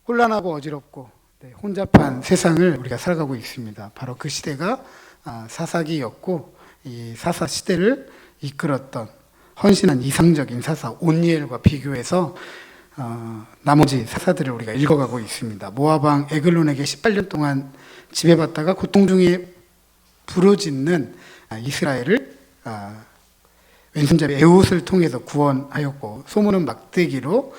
혼란하고 어지럽고 혼잡한 세상을 우리가 살아가고 있습니다. 바로 그 시대가 사사기였고, 이 사사 시대를 이끌었던 헌신한 이상적인 사사 온니엘과 비교해서 나머지 사사들을 우리가 읽어가고 있습니다. 모압 왕 에글론에게 18년 동안 지배받다가 고통 중에 부르짖는 이스라엘을 왼손잡이 에훗을 통해서 구원하였고, 소문은 막대기로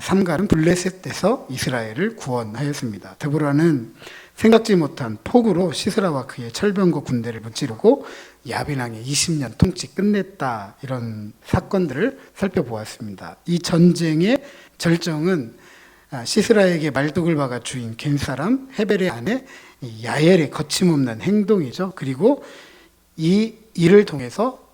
삼갈은 블레셋에서 이스라엘을 구원하였습니다. 데보라는 생각지 못한 폭우로 시스라와 그의 철병거 군대를 무찌르고 야빈왕의 20년 통치 끝냈다, 이런 사건들을 살펴보았습니다. 이 전쟁의 절정은 시스라에게 말뚝을 박아 죽인 겐사람 헤벨의 아내 야엘의 거침없는 행동이죠. 그리고 이 일을 통해서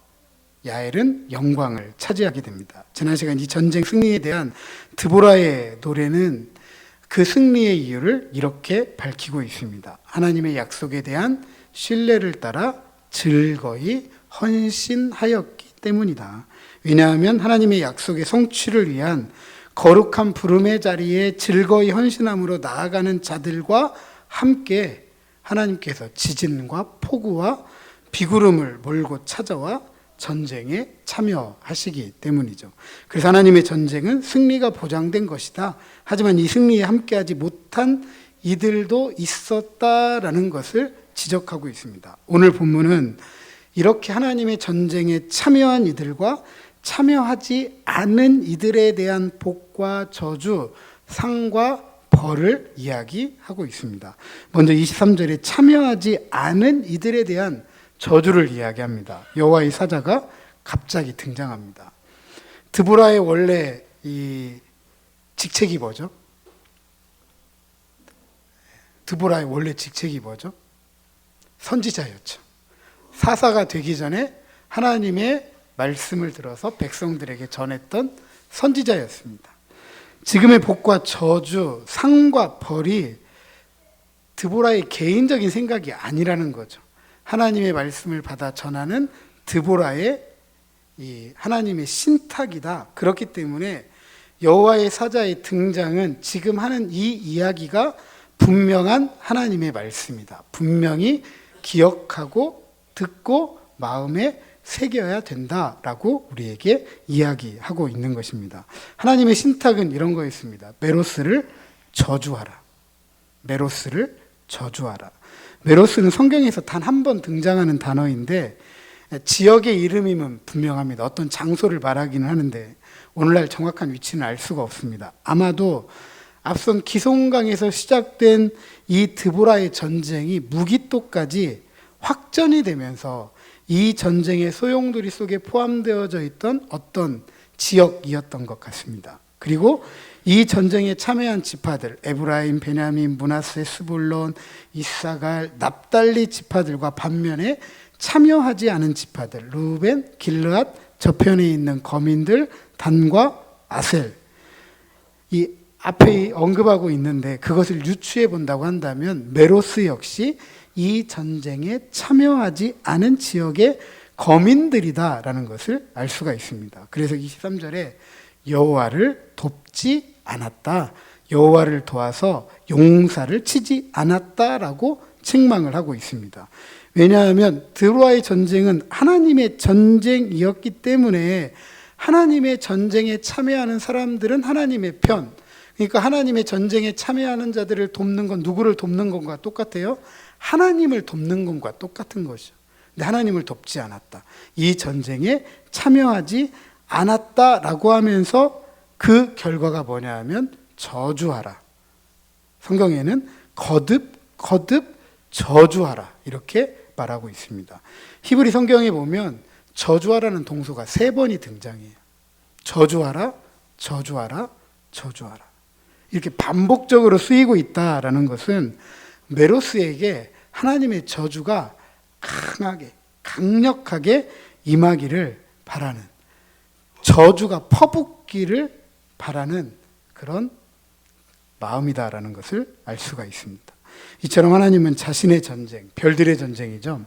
야엘은 영광을 차지하게 됩니다. 지난 시간 이 전쟁 승리에 대한 드보라의 노래는 그 승리의 이유를 이렇게 밝히고 있습니다. 하나님의 약속에 대한 신뢰를 따라 즐거이 헌신하였기 때문이다. 왜냐하면 하나님의 약속의 성취를 위한 거룩한 부름의 자리에 즐거이 헌신함으로 나아가는 자들과 함께 하나님께서 지진과 폭우와 비구름을 몰고 찾아와 전쟁에 참여하시기 때문이죠. 그래서 하나님의 전쟁은 승리가 보장된 것이다. 하지만 이 승리에 함께하지 못한 이들도 있었다라는 것을 지적하고 있습니다. 오늘 본문은 이렇게 하나님의 전쟁에 참여한 이들과 참여하지 않은 이들에 대한 복과 저주, 상과 벌을 이야기하고 있습니다. 먼저 23절에 참여하지 않은 이들에 대한 저주를 이야기합니다. 여호와의 사자가 갑자기 등장합니다. 드보라의 원래 이 직책이 뭐죠? 드보라의 원래 직책이 뭐죠? 선지자였죠. 사사가 되기 전에 하나님의 말씀을 들어서 백성들에게 전했던 선지자였습니다. 지금의 복과 저주, 상과 벌이 드보라의 개인적인 생각이 아니라는 거죠. 하나님의 말씀을 받아 전하는 드보라의 이 하나님의 신탁이다. 그렇기 때문에 여호와의 사자의 등장은 지금 하는 이 이야기가 분명한 하나님의 말씀이다. 분명히 기억하고 듣고 마음에 새겨야 된다라고 우리에게 이야기하고 있는 것입니다. 하나님의 신탁은 이런 거였습니다. 메로스를 저주하라. 메로스를 저주하라. 메로스는 성경에서 단 한 번 등장하는 단어인데 지역의 이름이면 분명합니다. 어떤 장소를 말하기는 하는데 오늘날 정확한 위치는 알 수가 없습니다. 아마도 앞선 기송강에서 시작된 이 드보라의 전쟁이 무기토까지 확전이 되면서 이 전쟁의 소용돌이 속에 포함되어져 있던 어떤 지역이었던 것 같습니다. 그리고 이 전쟁에 참여한 지파들, 에브라임, 베냐민, 므낫세, 스불론, 이사갈, 납달리 지파들과 반면에 참여하지 않은 지파들, 루벤, 길르앗, 저편에 있는 거민들, 단과 아셀, 이 앞에 언급하고 있는데 그것을 유추해 본다고 한다면 메로스 역시 이 전쟁에 참여하지 않은 지역의 거민들이다라는 것을 알 수가 있습니다. 그래서 23절에 여호와를 돕지 않았다, 여호와를 도와서 용사를 치지 않았다라고 책망을 하고 있습니다. 왜냐하면 드보라의 전쟁은 하나님의 전쟁이었기 때문에 하나님의 전쟁에 참여하는 사람들은 하나님의 편, 그러니까 하나님의 전쟁에 참여하는 자들을 돕는 건 누구를 돕는 것과 똑같아요? 하나님을 돕는 것과 똑같은 것이죠. 근데 하나님을 돕지 않았다. 이 전쟁에 참여하지 않았다라고 하면서 그 결과가 뭐냐 하면 저주하라. 성경에는 거듭 저주하라 이렇게 말하고 있습니다. 히브리 성경에 보면 저주하라는 동소가 3번이 등장해요. 저주하라, 저주하라, 저주하라. 이렇게 반복적으로 쓰이고 있다라는 것은 메로스에게 하나님의 저주가 강력하게 임하기를 바라는, 저주가 퍼붓기를 바라는 그런 마음이다라는 것을 알 수가 있습니다. 이처럼 하나님은 자신의 전쟁, 별들의 전쟁이죠.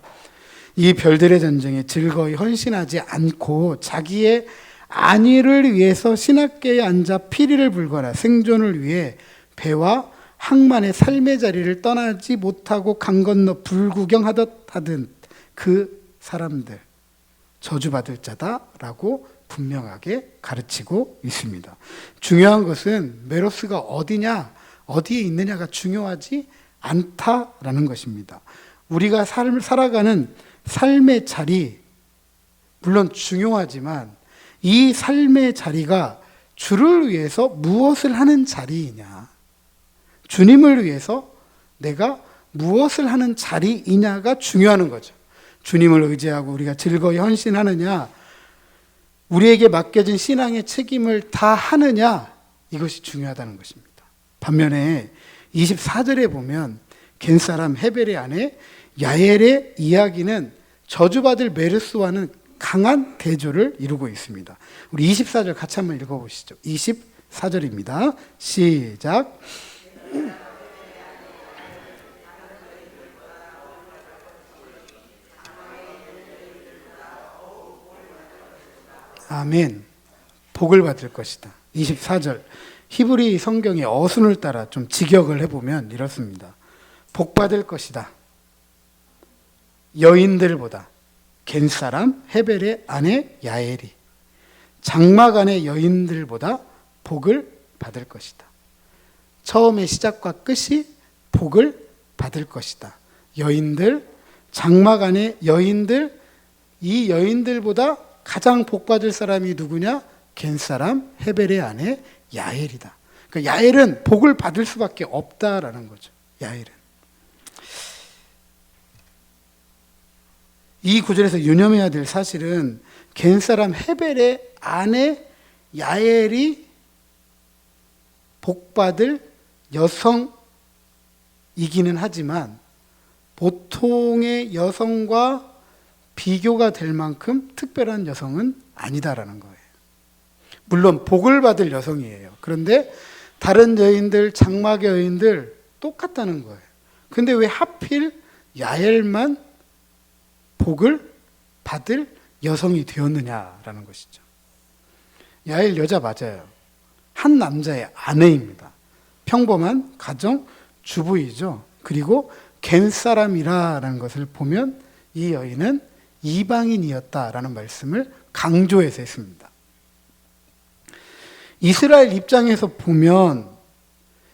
이 별들의 전쟁에 즐거이 헌신하지 않고 자기의 안위를 위해서 신학계에 앉아 피리를 불거나 생존을 위해 배와 항만의 삶의 자리를 떠나지 못하고 강 건너 불구경하듯 하던 그 사람들, 저주받을 자다라고 분명하게 가르치고 있습니다. 중요한 것은 메로스가 어디냐, 어디에 있느냐가 중요하지 않다라는 것입니다. 우리가 살아가는 삶의 자리, 물론 중요하지만 이 삶의 자리가 주를 위해서 무엇을 하는 자리이냐, 주님을 위해서 내가 무엇을 하는 자리이냐가 중요한 거죠. 주님을 의지하고 우리가 즐거이 헌신하느냐, 우리에게 맡겨진 신앙의 책임을 다 하느냐, 이것이 중요하다는 것입니다. 반면에 24절에 보면 겐사람 헤벨의 아내 야엘의 이야기는 저주받을 메르스와는 강한 대조를 이루고 있습니다. 우리 24절 같이 한번 읽어보시죠. 24절입니다. 시작. 아멘. 복을 받을 것이다. 24절. 히브리 성경의 어순을 따라 좀 직역을 해보면 이렇습니다. 복 받을 것이다. 여인들보다 겐사람 헤벨의 아내 야엘이 장막 안의 여인들보다 복을 받을 것이다. 처음의 시작과 끝이 복을 받을 것이다. 여인들, 장막 안의 여인들, 이 여인들보다 가장 복 받을 사람이 누구냐? 겐사람 헤벨의 아내 야엘이다. 그러니까 야엘은 복을 받을 수밖에 없다라는 거죠. 야엘은. 이 구절에서 유념해야 될 사실은 겐사람 헤벨의 아내 야엘이 복받을 여성이기는 하지만 보통의 여성과 비교가 될 만큼 특별한 여성은 아니다라는 거예요. 물론 복을 받을 여성이에요. 그런데 다른 여인들, 장막의 여인들 똑같다는 거예요. 근데 왜 하필 야엘만 복을 받을 여성이 되었느냐라는 것이죠. 야엘 여자 맞아요. 한 남자의 아내입니다. 평범한 가정 주부이죠. 그리고 겐사람이라는 것을 보면 이 여인은 이방인이었다라는 말씀을 강조해서 했습니다. 이스라엘 입장에서 보면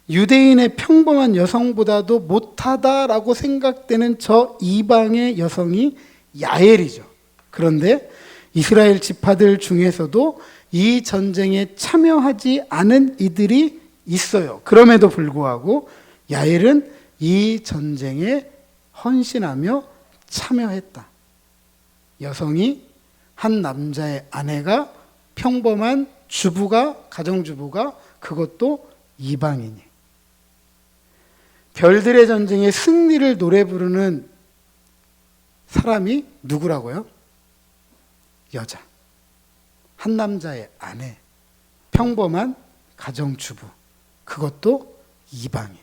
유대인의 평범한 여성보다도 못하다라고 생각되는 저 이방의 여성이 야엘이죠. 그런데 이스라엘 지파들 중에서도 이 전쟁에 참여하지 않은 이들이 있어요. 그럼에도 불구하고 야엘은 이 전쟁에 헌신하며 참여했다. 여성이 한 남자의 아내가 평범한 주부가, 가정주부가, 그것도 이방인이. 별들의 전쟁의 승리를 노래 부르는 사람이 누구라고요? 여자. 한 남자의 아내. 평범한 가정주부. 그것도 이방인.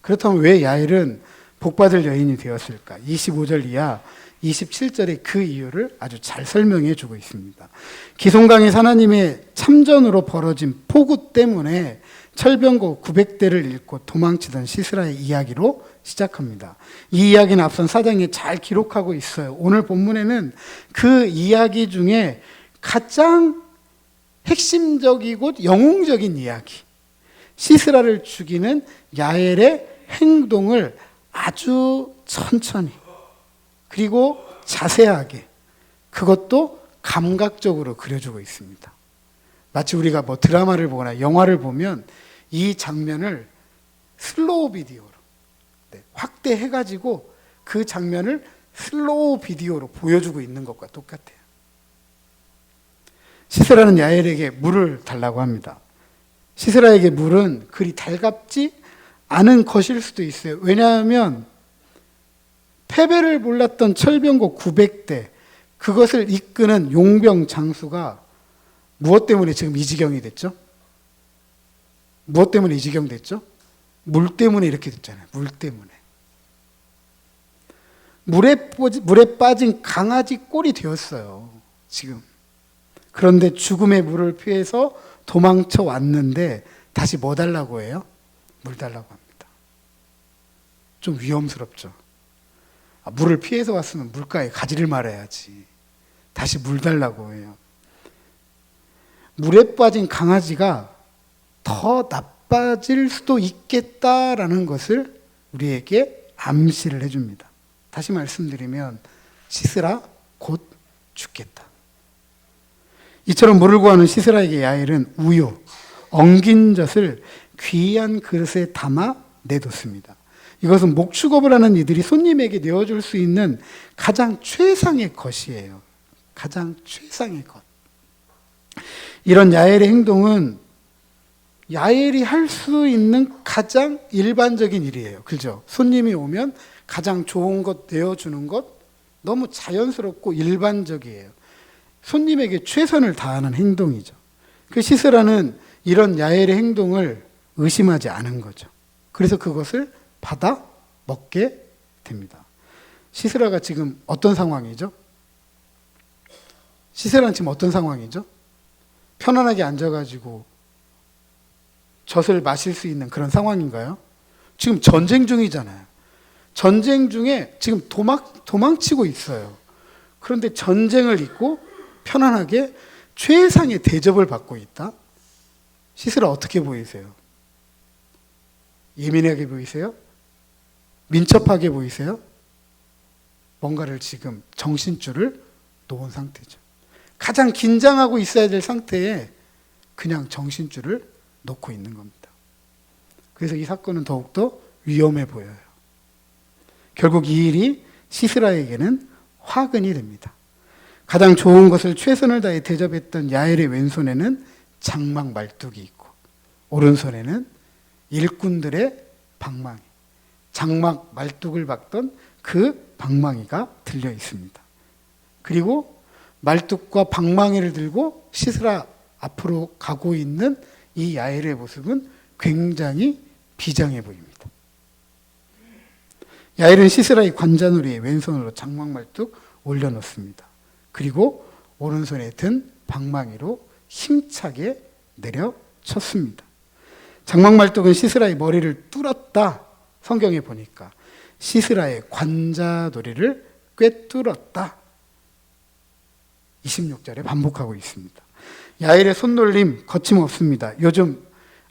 그렇다면 왜 야엘은 복받을 여인이 되었을까? 25절 이하 27절에 그 이유를 아주 잘 설명해 주고 있습니다. 기송강의 하나님의 참전으로 벌어진 폭우 때문에 철병거 900대를 잃고 도망치던 시스라의 이야기로 시작합니다. 이 이야기는 앞선 사장에 잘 기록하고 있어요. 오늘 본문에는 그 이야기 중에 가장 핵심적이고 영웅적인 이야기, 시스라를 죽이는 야엘의 행동을 아주 천천히 그리고 자세하게, 그것도 감각적으로 그려주고 있습니다. 마치 우리가 뭐 드라마를 보거나 영화를 보면 이 장면을 슬로우 비디오로 확대해가지고 그 장면을 슬로우 비디오로 보여주고 있는 것과 똑같아요. 시스라는 야엘에게 물을 달라고 합니다. 시스라에게 물은 그리 달갑지 않은 것일 수도 있어요. 왜냐하면 패배를 몰랐던 철병거 900대, 그것을 이끄는 용병 장수가 무엇 때문에 지금 이 지경이 됐죠? 무엇 때문에 이 지경 됐죠? 물 때문에 이렇게 됐잖아요. 물 때문에. 물에 빠진 강아지 꼴이 되었어요. 지금. 그런데 죽음의 물을 피해서 도망쳐 왔는데 다시 뭐 달라고 해요? 물 달라고 합니다. 좀 위험스럽죠. 물을 피해서 왔으면 물가에 가지를 말아야지. 다시 물 달라고 해요. 물에 빠진 강아지가 더 나빠질 수도 있겠다라는 것을 우리에게 암시를 해줍니다. 다시 말씀드리면 시스라 곧 죽겠다. 이처럼 물을 구하는 시스라에게 야엘은 우유, 엉긴 젖을 귀한 그릇에 담아 내뒀습니다. 이것은 목축업을 하는 이들이 손님에게 내어줄 수 있는 가장 최상의 것이에요. 가장 최상의 것. 이런 야엘의 행동은 야엘이 할 수 있는 가장 일반적인 일이에요. 그죠? 손님이 오면 가장 좋은 것 내어주는 것 너무 자연스럽고 일반적이에요. 손님에게 최선을 다하는 행동이죠. 그 시스라는 이런 야엘의 행동을 의심하지 않은 거죠. 그래서 그것을 받아 먹게 됩니다. 시스라가 지금 어떤 상황이죠? 시스라는 지금 어떤 상황이죠? 편안하게 앉아가지고 젖을 마실 수 있는 그런 상황인가요? 지금 전쟁 중이잖아요. 전쟁 중에 지금 도망치고 있어요. 그런데 전쟁을 잊고 편안하게 최상의 대접을 받고 있다? 시스라 어떻게 보이세요? 예민하게 보이세요? 민첩하게 보이세요? 뭔가를 지금 정신줄을 놓은 상태죠. 가장 긴장하고 있어야 될 상태에 그냥 정신줄을 놓고 있는 겁니다. 그래서 이 사건은 더욱더 위험해 보여요. 결국 이 일이 시스라에게는 화근이 됩니다. 가장 좋은 것을 최선을 다해 대접했던 야엘의 왼손에는 장막 말뚝이 있고 오른손에는 일꾼들의 방망이, 장막 말뚝을 박던 그 방망이가 들려 있습니다. 그리고 말뚝과 방망이를 들고 시스라 앞으로 가고 있는 이 야엘의 모습은 굉장히 비장해 보입니다. 야엘은 시스라의 관자놀이에 왼손으로 장막 말뚝 올려놓습니다. 그리고 오른손에 든 방망이로 힘차게 내려쳤습니다. 장막 말뚝은 시스라의 머리를 뚫었다. 성경에 보니까 시스라의 관자놀이를 꿰뚫었다. 26절에 반복하고 있습니다. 야엘의 손놀림 거침없습니다. 요즘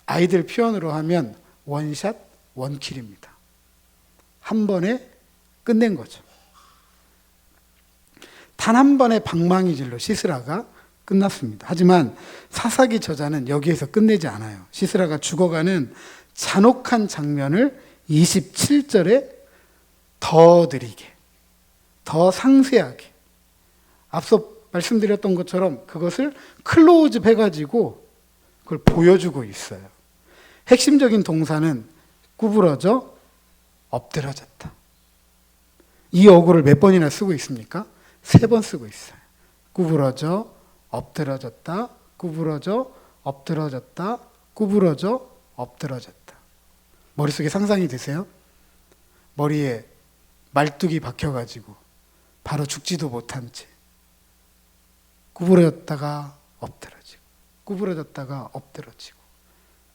아이들 표현으로 하면 원샷 원킬입니다. 한 번에 끝낸 거죠. 단 한 번의 방망이질로 시스라가 끝났습니다. 하지만 사사기 저자는 여기에서 끝내지 않아요. 시스라가 죽어가는 잔혹한 장면을 27절에 더 느리게, 더 상세하게, 앞서 말씀드렸던 것처럼 그것을 클로즈업 해가지고 그걸 보여주고 있어요. 핵심적인 동사는 구부러져 엎드러졌다. 이 어구를 몇 번이나 쓰고 있습니까? 3번 쓰고 있어요. 구부러져 엎드러졌다, 구부러져 엎드러졌다, 구부러져 엎드러졌다. 머릿속에 상상이 되세요? 머리에 말뚝이 박혀가지고 바로 죽지도 못한 채 구부러졌다가 엎드러지고, 구부러졌다가 엎드러지고,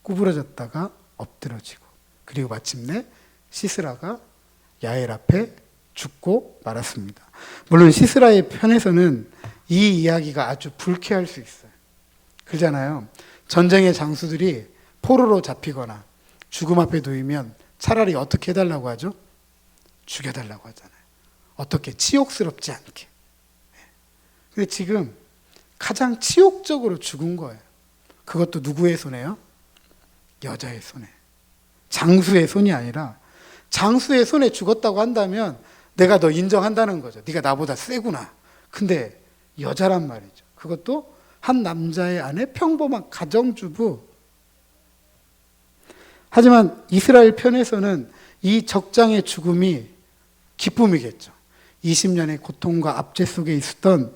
구부러졌다가 엎드러지고, 그리고 마침내 시스라가 야엘 앞에 죽고 말았습니다. 물론 시스라의 편에서는 이 이야기가 아주 불쾌할 수 있어요. 그러잖아요. 전쟁의 장수들이 포로로 잡히거나 죽음 앞에 놓이면 차라리 어떻게 해달라고 하죠? 죽여달라고 하잖아요. 어떻게? 치욕스럽지 않게. 근데 지금 가장 치욕적으로 죽은 거예요. 그것도 누구의 손에요? 여자의 손에. 장수의 손이 아니라 장수의 손에 죽었다고 한다면 내가 너 인정한다는 거죠. 네가 나보다 세구나. 근데 여자란 말이죠. 그것도 한 남자의 아내, 평범한 가정주부. 하지만 이스라엘 편에서는 이 적장의 죽음이 기쁨이겠죠. 20년의 고통과 압제 속에 있었던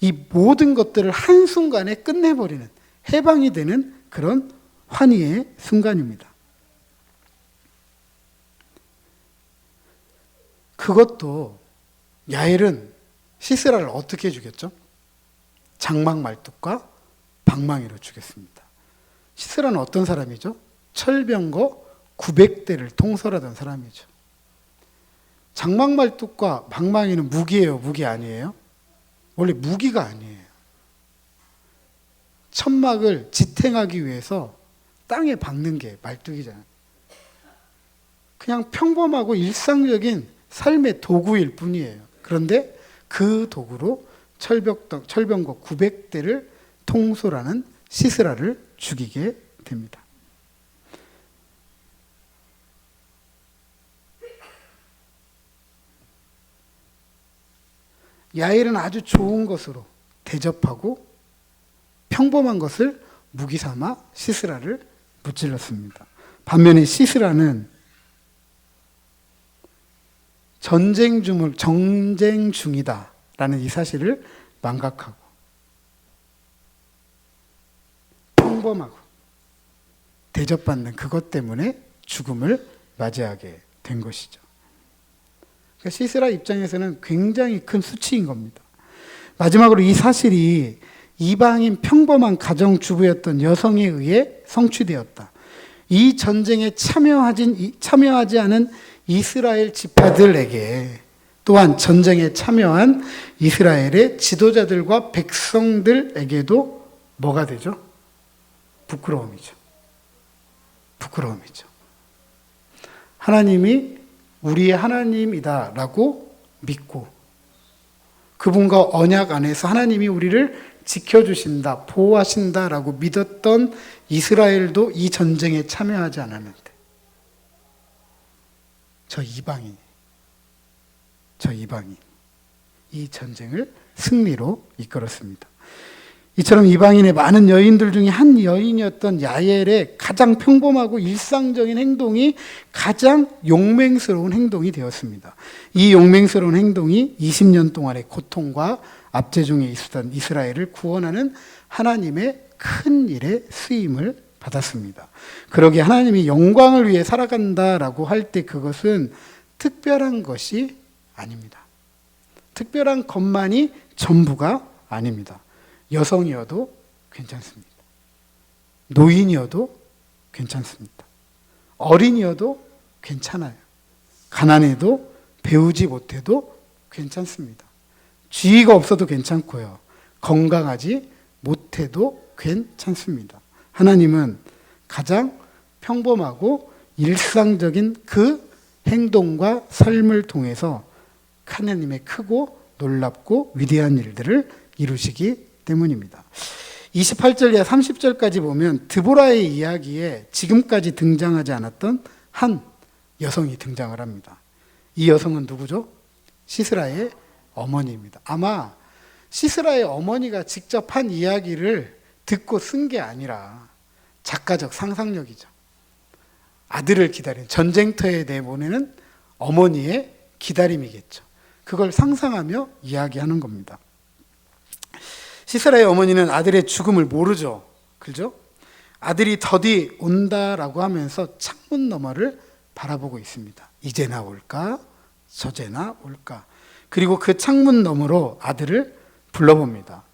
이 모든 것들을 한순간에 끝내버리는, 해방이 되는 그런 환희의 순간입니다. 그것도 야엘은 시스라를 어떻게 죽였죠? 장막 말뚝과 방망이로 죽였습니다. 시스라는 어떤 사람이죠? 철병거 900대를 통솔하던 사람이죠. 장막말뚝과 방망이는 무기예요, 무기 아니에요? 원래 무기가 아니에요. 천막을 지탱하기 위해서 땅에 박는 게 말뚝이잖아요. 그냥 평범하고 일상적인 삶의 도구일 뿐이에요. 그런데 그 도구로 철병거 900대를 통솔하는 시스라를 죽이게 됩니다. 야엘은 아주 좋은 것으로 대접하고 평범한 것을 무기 삼아 시스라를 무찔렀습니다. 반면에 시스라는 전쟁 중이다라는 이 사실을 망각하고 평범하고 대접받는 그것 때문에 죽음을 맞이하게 된 것이죠. 그러니까 시스라 입장에서는 굉장히 큰 수치인 겁니다. 마지막으로 이 사실이 이방인 평범한 가정주부였던 여성에 의해 성취되었다. 이 전쟁에 참여하지 않은 이스라엘 지파들에게 또한 전쟁에 참여한 이스라엘의 지도자들과 백성들에게도 뭐가 되죠? 부끄러움이죠. 부끄러움이죠. 하나님이 우리의 하나님이다라고 믿고 그분과 언약 안에서 하나님이 우리를 지켜주신다, 보호하신다라고 믿었던 이스라엘도 이 전쟁에 참여하지 않았는데 저 이방인 이 전쟁을 승리로 이끌었습니다. 이처럼 이방인의 많은 여인들 중에 한 여인이었던 야엘의 가장 평범하고 일상적인 행동이 가장 용맹스러운 행동이 되었습니다. 이 용맹스러운 행동이 20년 동안의 고통과 압제중에 있었던 이스라엘을 구원하는 하나님의 큰 일에 쓰임을 받았습니다. 그러기에 하나님이 영광을 위해 살아간다라고 할 때 그것은 특별한 것이 아닙니다. 특별한 것만이 전부가 아닙니다. 여성이어도 괜찮습니다. 노인이어도 괜찮습니다. 어린이여도 괜찮아요. 가난해도 배우지 못해도 괜찮습니다. 지위가 없어도 괜찮고요. 건강하지 못해도 괜찮습니다. 하나님은 가장 평범하고 일상적인 그 행동과 삶을 통해서 하나님의 크고 놀랍고 위대한 일들을 이루시기 때문입니다. 28절 이하 30절까지 보면 드보라의 이야기에 지금까지 등장하지 않았던 한 여성이 등장을 합니다. 이 여성은 누구죠? 시스라의 어머니입니다. 아마 시스라의 어머니가 직접 한 이야기를 듣고 쓴 게 아니라 작가적 상상력이죠. 아들을 기다린 전쟁터에 내보내는 어머니의 기다림이겠죠. 그걸 상상하며 이야기하는 겁니다. 시스라의 어머니는 아들의 죽음을 모르죠. 그죠? 아들이 더디 온다라고 하면서 창문 너머를 바라보고 있습니다. 이제나 올까? 저제나 올까? 그리고 그 창문 너머로 아들을 불러봅니다.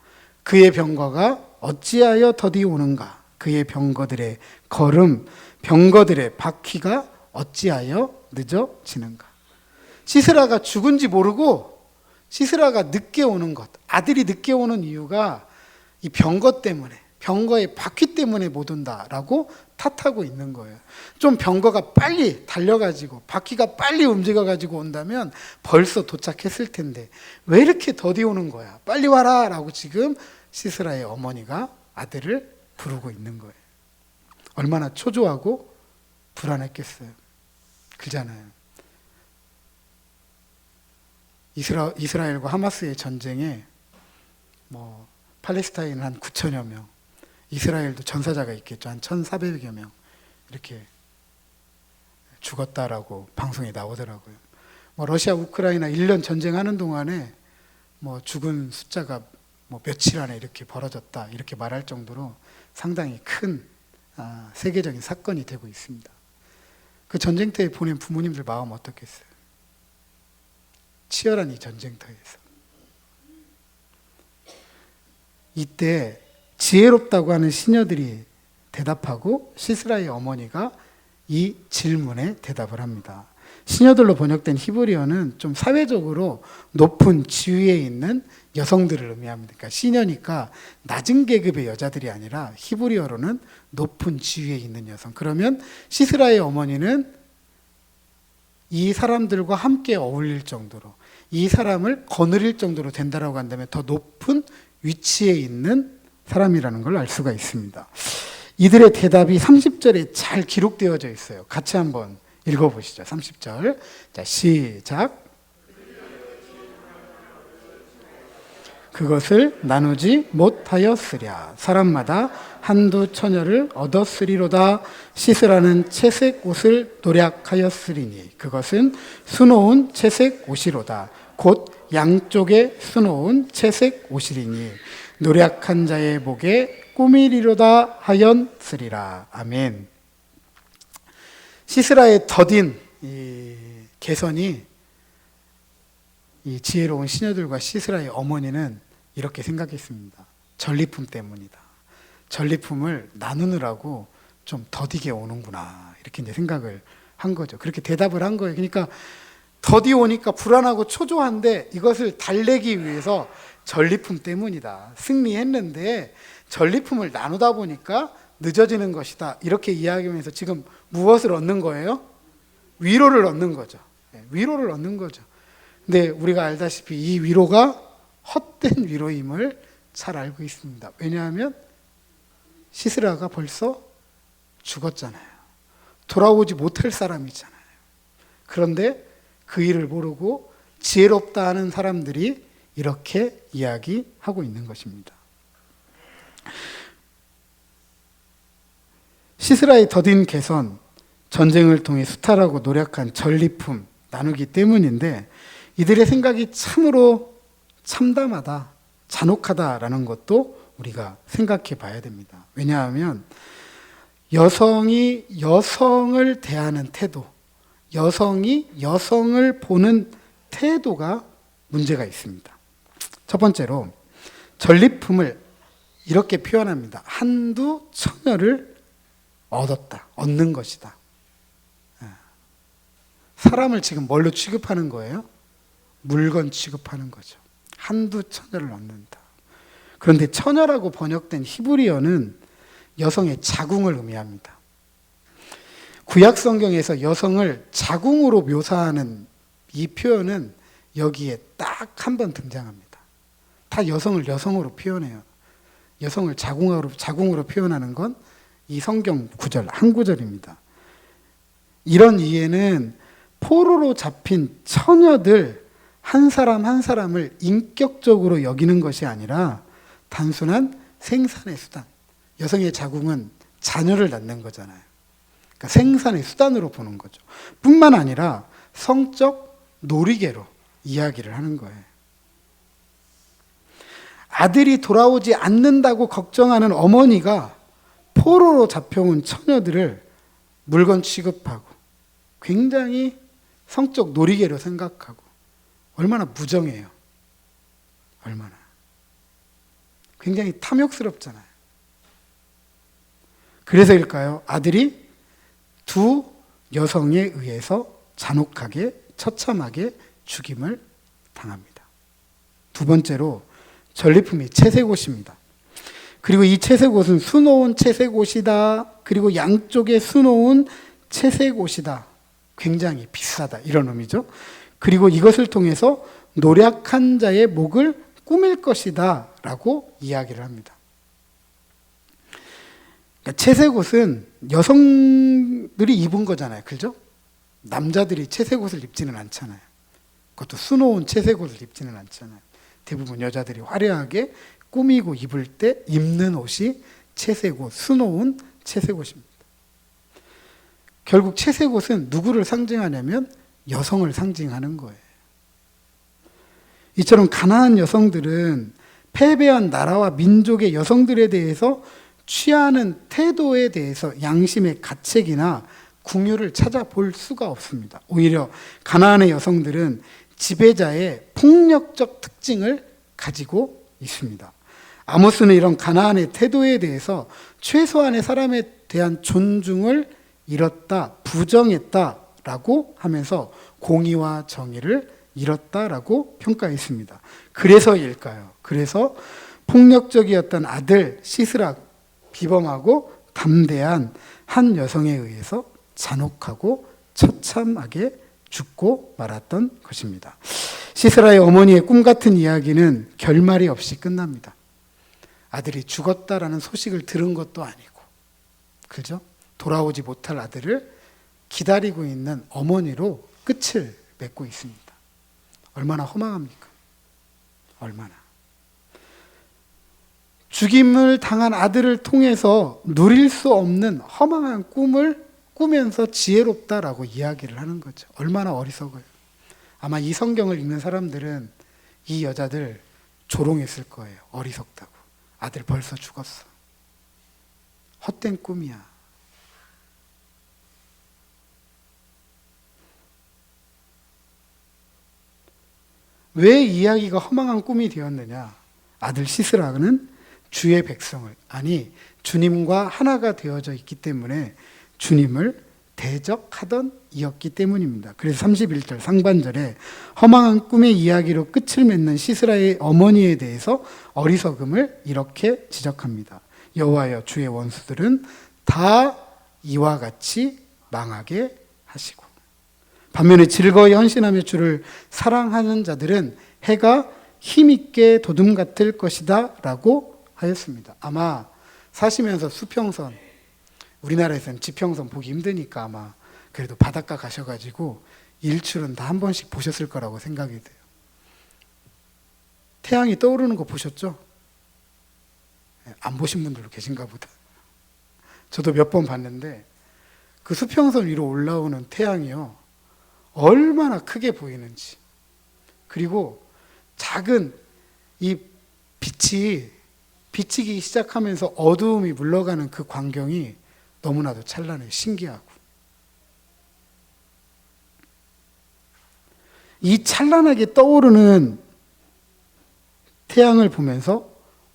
그의 병거가 어찌하여 더디 오는가? 그의 병거들의 걸음, 병거들의 바퀴가 어찌하여 늦어지는가? 시스라가 죽은지 모르고 시스라가 늦게 오는 것, 아들이 늦게 오는 이유가 이 병거 때문에, 병거의 바퀴 때문에 못 온다라고 탓하고 있는 거예요. 좀 병거가 빨리 달려가지고 바퀴가 빨리 움직여가지고 온다면 벌써 도착했을 텐데 왜 이렇게 더디 오는 거야? 빨리 와라! 라고 지금 시스라의 어머니가 아들을 부르고 있는 거예요. 얼마나 초조하고 불안했겠어요. 그잖아요. 이스라엘과 하마스의 전쟁에 팔레스타인은 한 9천여 명, 이스라엘도 전사자가 있겠죠. 한 1,400여 명 이렇게 죽었다라고 방송에 나오더라고요. 러시아 우크라이나 1년 전쟁하는 동안에 죽은 숫자가 며칠 안에 이렇게 벌어졌다 이렇게 말할 정도로 상당히 큰 세계적인 사건이 되고 있습니다. 그 전쟁터에 보낸 부모님들 마음 어떻겠어요? 치열한 이 전쟁터에서 이때 지혜롭다고 하는 시녀들이 대답하고 시스라의 어머니가 이 질문에 대답을 합니다. 시녀들로 번역된 히브리어는 좀 사회적으로 높은 지위에 있는 여성들을 의미합니다. 그러니까 시녀니까 낮은 계급의 여자들이 아니라 히브리어로는 높은 지위에 있는 여성. 그러면 시스라의 어머니는 이 사람들과 함께 어울릴 정도로, 이 사람을 거느릴 정도로 된다라고 한다면 더 높은 위치에 있는 사람이라는 걸 알 수가 있습니다. 이들의 대답이 30절에 잘 기록되어져 있어요. 같이 한번 읽어보시죠. 30절. 자, 시작. 그것을 나누지 못하였으랴. 사람마다 한두 처녀를 얻었으리로다. 시스라는 채색 옷을 노략하였으리니 그것은 수놓은 채색 옷이로다. 곧 양쪽에 수놓은 채색 옷이리니 노략한 자의 목에 꾸미리로다 하였으리라. 아멘. 시스라의 더딘 이 개선이 이 지혜로운 시녀들과 시스라의 어머니는 이렇게 생각했습니다. 전리품 때문이다. 전리품을 나누느라고 좀 더디게 오는구나. 이렇게 이제 생각을 한 거죠. 그렇게 대답을 한 거예요. 그러니까 더디 오니까 불안하고 초조한데 이것을 달래기 위해서 전리품 때문이다. 승리했는데 전리품을 나누다 보니까 늦어지는 것이다. 이렇게 이야기하면서 지금 무엇을 얻는 거예요? 위로를 얻는 거죠. 위로를 얻는 거죠. 근데 우리가 알다시피 이 위로가 헛된 위로임을 잘 알고 있습니다. 왜냐하면 시스라가 벌써 죽었잖아요. 돌아오지 못할 사람이잖아요. 그런데 그 일을 모르고 지혜롭다 하는 사람들이 이렇게 이야기하고 있는 것입니다. 시스라의 더딘 개선, 전쟁을 통해 수탈하고 노력한 전리품 나누기 때문인데 이들의 생각이 참으로 참담하다, 잔혹하다라는 것도 우리가 생각해 봐야 됩니다. 왜냐하면 여성이 여성을 대하는 태도, 여성이 여성을 보는 태도가 문제가 있습니다. 첫 번째로 전리품을 이렇게 표현합니다. 한두 처녀를 얻었다, 얻는 것이다. 사람을 지금 뭘로 취급하는 거예요? 물건 취급하는 거죠. 한두 처녀를 얻는다. 그런데 처녀라고 번역된 히브리어는 여성의 자궁을 의미합니다. 구약 성경에서 여성을 자궁으로 묘사하는 이 표현은 여기에 딱 한 번 등장합니다. 다 여성을 여성으로 표현해요. 여성을 자궁으로 표현하는 건 이 성경 구절, 한 구절입니다. 이런 이해는 포로로 잡힌 처녀들 한 사람 한 사람을 인격적으로 여기는 것이 아니라 단순한 생산의 수단. 여성의 자궁은 자녀를 낳는 거잖아요. 그러니까 생산의 수단으로 보는 거죠. 뿐만 아니라 성적 놀이개로 이야기를 하는 거예요. 아들이 돌아오지 않는다고 걱정하는 어머니가 포로로 잡혀온 처녀들을 물건 취급하고 굉장히 성적 놀이개로 생각하고 얼마나 무정해요. 얼마나. 굉장히 탐욕스럽잖아요. 그래서일까요? 아들이 두 여성에 의해서 잔혹하게 처참하게 죽임을 당합니다. 두 번째로 전리품이 채색옷입니다. 그리고 이 채색옷은 수놓은 채색옷이다. 그리고 양쪽에 수놓은 채색옷이다. 굉장히 비싸다. 이런 의미죠. 그리고 이것을 통해서 노략한 자의 목을 꾸밀 것이다. 라고 이야기를 합니다. 그러니까 채색옷은 여성들이 입은 거잖아요. 그죠? 남자들이 채색옷을 입지는 않잖아요. 그것도 수놓은 채색옷을 입지는 않잖아요. 대부분 여자들이 화려하게 꾸미고 입을 때 입는 옷이 채색옷, 수놓은 채색옷입니다. 결국 채색옷은 누구를 상징하냐면 여성을 상징하는 거예요. 이처럼 가난한 여성들은 패배한 나라와 민족의 여성들에 대해서 취하는 태도에 대해서 양심의 가책이나 궁유를 찾아볼 수가 없습니다. 오히려 가나안의 여성들은 지배자의 폭력적 특징을 가지고 있습니다. 아모스는 이런 가나안의 태도에 대해서 최소한의 사람에 대한 존중을 잃었다, 부정했다라고 하면서 공의와 정의를 잃었다라고 평가했습니다. 그래서일까요? 그래서 폭력적이었던 아들 시스라, 비범하고 담대한 한 여성에 의해서 잔혹하고 처참하게 죽고 말았던 것입니다. 시스라의 어머니의 꿈 같은 이야기는 결말이 없이 끝납니다. 아들이 죽었다라는 소식을 들은 것도 아니고, 그죠? 돌아오지 못할 아들을 기다리고 있는 어머니로 끝을 맺고 있습니다. 얼마나 허망합니까? 얼마나. 죽임을 당한 아들을 통해서 누릴 수 없는 허망한 꿈을 꾸면서 지혜롭다라고 이야기를 하는 거죠. 얼마나 어리석어요. 아마 이 성경을 읽는 사람들은 이 여자들 조롱했을 거예요. 어리석다고. 아들 벌써 죽었어. 헛된 꿈이야. 왜 이야기가 허망한 꿈이 되었느냐? 아들 시스라는 주의 백성을, 아니 주님과 하나가 되어져 있기 때문에 주님을 대적하던 이었기 때문입니다. 그래서 31절 상반절에 허망한 꿈의 이야기로 끝을 맺는 시스라의 어머니에 대해서 어리석음을 이렇게 지적합니다. 여호와여, 주의 원수들은 다 이와 같이 망하게 하시고, 반면에 즐거이 헌신하며 주를 사랑하는 자들은 해가 힘있게 도둠 같을 것이다 라고 하였습니다. 아마 사시면서 수평선, 우리나라에서는 지평선 보기 힘드니까 아마 그래도 바닷가 가셔가지고 일출은 다 한 번씩 보셨을 거라고 생각이 돼요. 태양이 떠오르는 거 보셨죠? 안 보신 분들도 계신가 보다. 저도 몇 번 봤는데 그 수평선 위로 올라오는 태양이요, 얼마나 크게 보이는지, 그리고 작은 이 빛이 비치기 시작하면서 어두움이 물러가는 그 광경이 너무나도 찬란해요. 신기하고. 이 찬란하게 떠오르는 태양을 보면서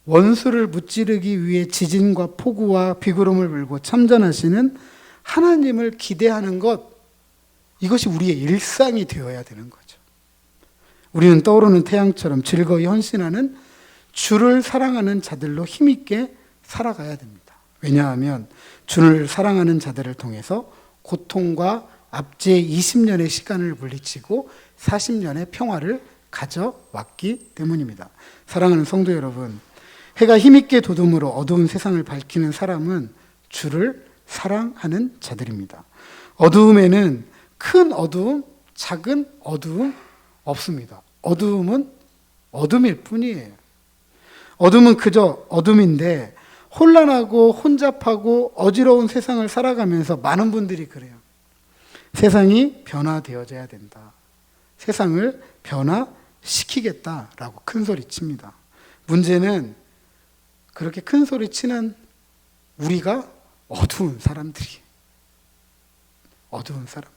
원수를 무찌르기 위해 지진과 폭우와 비구름을 불고 참전하시는 하나님을 기대하는 것, 이것이 우리의 일상이 되어야 되는 거죠. 우리는 떠오르는 태양처럼 즐거이 헌신하는 주를 사랑하는 자들로 힘있게 살아가야 됩니다. 왜냐하면 주를 사랑하는 자들을 통해서 고통과 압제의 20년의 시간을 물리치고 40년의 평화를 가져왔기 때문입니다. 사랑하는 성도 여러분, 해가 힘있게 도둠으로 어두운 세상을 밝히는 사람은 주를 사랑하는 자들입니다. 어두움에는 큰 어두움, 작은 어두움 없습니다. 어두움은 어둠일 뿐이에요. 어둠은 그저 어둠인데 혼란하고 혼잡하고 어지러운 세상을 살아가면서 많은 분들이 그래요. 세상이 변화되어져야 된다. 세상을 변화시키겠다라고 큰 소리 칩니다. 문제는 그렇게 큰 소리 치는 우리가 어두운 사람들이에요. 어두운 사람들.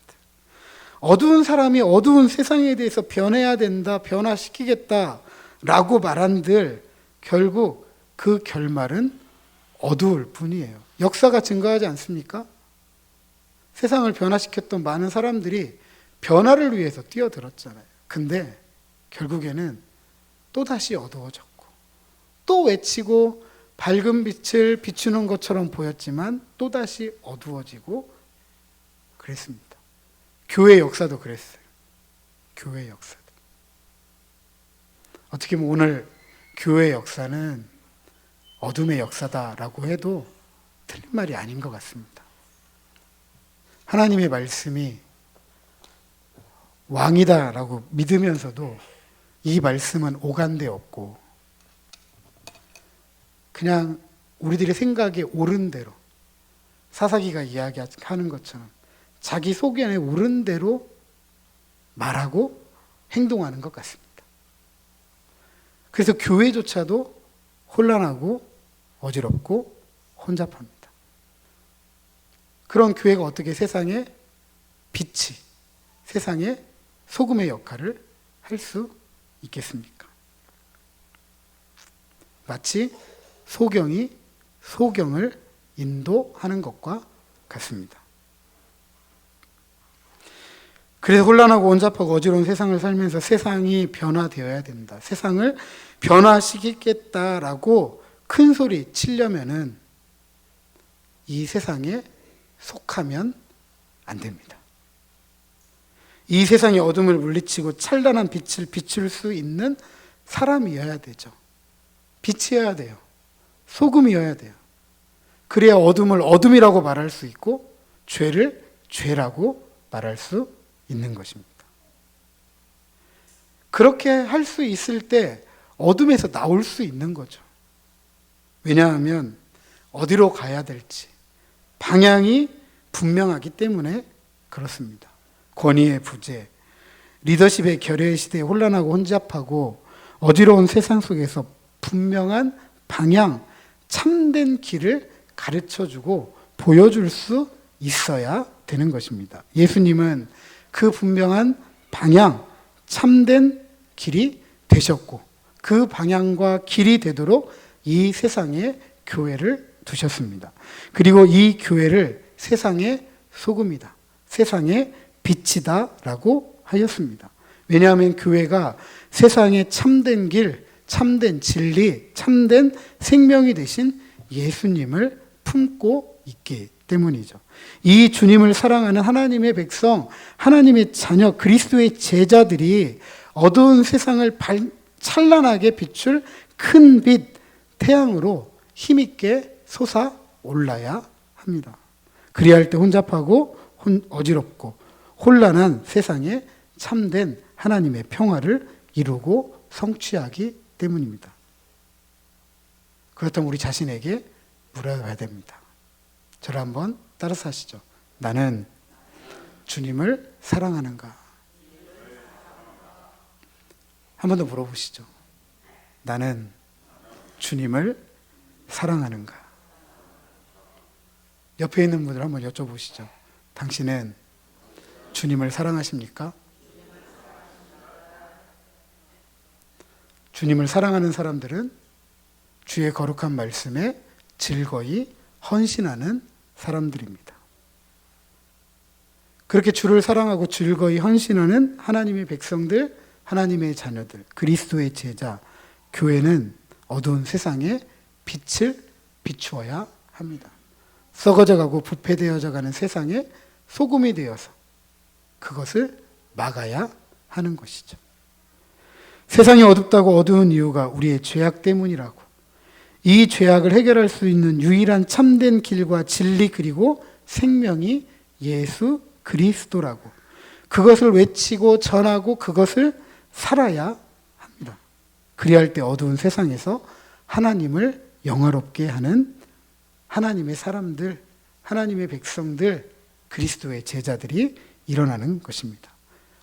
어두운 사람이 어두운 세상에 대해서 변해야 된다, 변화시키겠다라고 말한들 결국 그 결말은 어두울 뿐이에요. 역사가 증거하지 않습니까? 세상을 변화시켰던 많은 사람들이 변화를 위해서 뛰어들었잖아요. 근데 결국에는 또다시 어두워졌고, 또 외치고 밝은 빛을 비추는 것처럼 보였지만 또다시 어두워지고 그랬습니다. 교회 역사도 그랬어요. 교회 역사도. 어떻게 보면 오늘 교회 역사는 어둠의 역사다라고 해도 틀린 말이 아닌 것 같습니다. 하나님의 말씀이 왕이다라고 믿으면서도 이 말씀은 오간데 없고 그냥 우리들의 생각에 옳은 대로, 사사기가 이야기하는 것처럼 자기 속견에 옳은 대로 말하고 행동하는 것 같습니다. 그래서 교회조차도 혼란하고 어지럽고 혼잡합니다. 그런 교회가 어떻게 세상에 빛이, 세상에 소금의 역할을 할 수 있겠습니까? 마치 소경이 소경을 인도하는 것과 같습니다. 그래서 혼란하고 온잡하고 어지러운 세상을 살면서 세상이 변화되어야 된다. 세상을 변화시키겠다라고 큰 소리 치려면은 이 세상에 속하면 안 됩니다. 이 세상의 어둠을 물리치고 찬란한 빛을 비출 수 있는 사람이어야 되죠. 빛이어야 돼요. 소금이어야 돼요. 그래야 어둠을 어둠이라고 말할 수 있고 죄를 죄라고 말할 수 있는 것입니다. 그렇게 할 수 있을 때 어둠에서 나올 수 있는 거죠. 왜냐하면 어디로 가야 될지 방향이 분명하기 때문에 그렇습니다. 권위의 부재, 리더십의 결여의 시대에 혼란하고 혼잡하고 어지러운 세상 속에서 분명한 방향, 참된 길을 가르쳐주고 보여줄 수 있어야 되는 것입니다. 예수님은 그 분명한 방향, 참된 길이 되셨고 그 방향과 길이 되도록 이 세상에 교회를 두셨습니다. 그리고 이 교회를 세상의 소금이다, 세상의 빛이다 라고 하였습니다. 왜냐하면 교회가 세상의 참된 길, 참된 진리, 참된 생명이 되신 예수님을 품고 있기 때문이죠. 이 주님을 사랑하는 하나님의 백성, 하나님의 자녀, 그리스도의 제자들이 어두운 세상을 찬란하게 비출 큰 빛, 태양으로 힘있게 솟아올라야 합니다. 그리야 할 때 혼잡하고 어지럽고 혼란한 세상에 참된 하나님의 평화를 이루고 성취하기 때문입니다. 그렇다면 우리 자신에게 물어봐야 됩니다. 저를 한번 따라서 하시죠. 나는 주님을 사랑하는가? 한 번 더 물어보시죠. 나는 주님을 사랑하는가? 옆에 있는 분들 한번 여쭤보시죠. 당신은 주님을 사랑하십니까? 주님을 사랑하는 사람들은 주의 거룩한 말씀에 즐거이 헌신하는 사람들입니다. 그렇게 주를 사랑하고 즐거이 헌신하는 하나님의 백성들, 하나님의 자녀들, 그리스도의 제자, 교회는 어두운 세상에 빛을 비추어야 합니다. 썩어져가고 부패되어져가는 세상에 소금이 되어서 그것을 막아야 하는 것이죠. 세상이 어둡다고 어두운 이유가 우리의 죄악 때문이라고, 이 죄악을 해결할 수 있는 유일한 참된 길과 진리 그리고 생명이 예수 그리스도라고, 그것을 외치고 전하고 그것을 살아야 합니다. 그리할 때 어두운 세상에서 하나님을 영화롭게 하는 하나님의 사람들, 하나님의 백성들, 그리스도의 제자들이 일어나는 것입니다.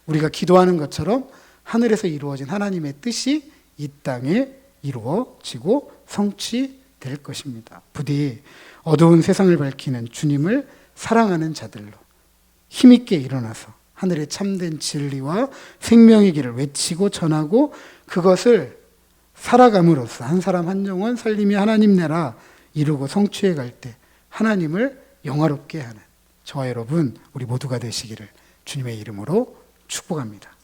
우리가 기도하는 것처럼 하늘에서 이루어진 하나님의 뜻이 이 땅에 이루어지고 성취될 것입니다. 부디 어두운 세상을 밝히는 주님을 사랑하는 자들로 힘있게 일어나서 하늘의 참된 진리와 생명의 길을 외치고 전하고 그것을 살아감으로써 한 사람 한 영혼 살림이 하나님 나라 이루고 성취해 갈 때 하나님을 영화롭게 하는 저와 여러분 우리 모두가 되시기를 주님의 이름으로 축복합니다.